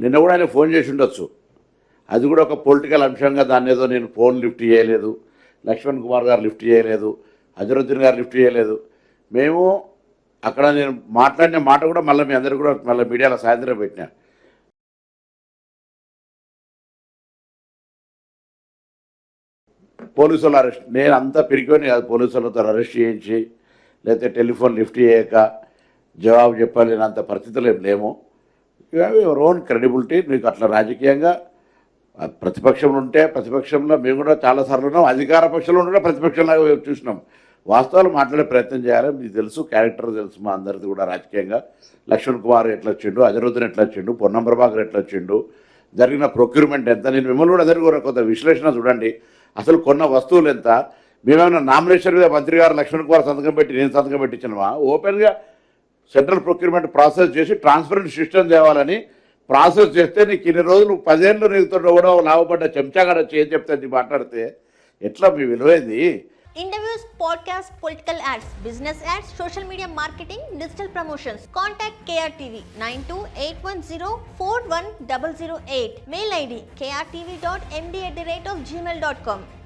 నిన్న కూడా ఆయన ఫోన్ చేసి ఉండొచ్చు. అది కూడా ఒక పొలిటికల్ అంశంగా దాన్ని ఏదో నేను ఫోన్ లిఫ్ట్ చేయలేదు, లక్ష్మణ్ కుమార్ గారు లిఫ్ట్ చేయలేదు, అజరుద్దీన్ గారు లిఫ్ట్ చేయలేదు. మేము అక్కడ నేను మాట్లాడిన మాట కూడా మళ్ళీ మీ అందరు కూడా మళ్ళీ మీడియాలో సాయంత్రం పెట్టినా. పోలీసుల అరెస్ట్, నేను అంతా పిరికొని కాదు, పోలీసులతో అరెస్ట్ చేయించి లేకపోతే టెలిఫోన్ లిఫ్ట్ చేయక జవాబు చెప్పలేనంత పరిస్థితులు ఏం లేము. Your own credibility. మీకు అట్లా రాజకీయంగా ప్రతిపక్షంలో ఉంటే ప్రతిపక్షంలో మేము కూడా చాలాసార్లు ఉన్నాం, అధికార పక్షంలో ఉంటే ప్రతిపక్షంలాగా చూసినాం. వాస్తవాలు మాట్లాడే ప్రయత్నం చేయాలి. మీకు తెలుసు, క్యారెక్టర్ తెలుసు మా అందరిది కూడా. రాజకీయంగా లక్ష్మణ్ కుమార్ ఎట్లా వచ్చిండు, అజరుద్దీన్ ఎట్లా వచ్చిండు, పొన్నం ప్రభాకర్ ఎట్లా వచ్చిండు, జరిగిన ప్రొక్యూర్మెంట్ ఎంత, నేను మిమ్మల్ని కూడా అందరికీ కూడా కొంత విశ్లేషణ చూడండి. అసలు కొన్న వస్తువులు ఎంత, మేమేమైనా నామినేషన్ మీద మంత్రి గారు లక్ష్మణ్ కుమార్ సంతకం పెట్టి నేను సంతకం పెట్టించినవా? ఓపెన్గా సెంట్రల్ ప్రొక్యూర్మెంట్ ప్రాసెస్ చేసి ట్రాన్స్పరెంట్ సిస్టమ్ తేవాలని ప్రాసెస్ చేస్తే నీకు ఇన్ని రోజులు 10 ఏళ్ళు నీతో కూడా లాభపడ్డ చెంచాగాడ ఏం చెప్తే నీ మాట్లాడితే ఎట్లా మీ విలువైంది? Interviews, podcasts, political ads, business ads, social media marketing, digital promotions. Contact KRTV 9281041008. Mail ID krtv.md@gmail.com.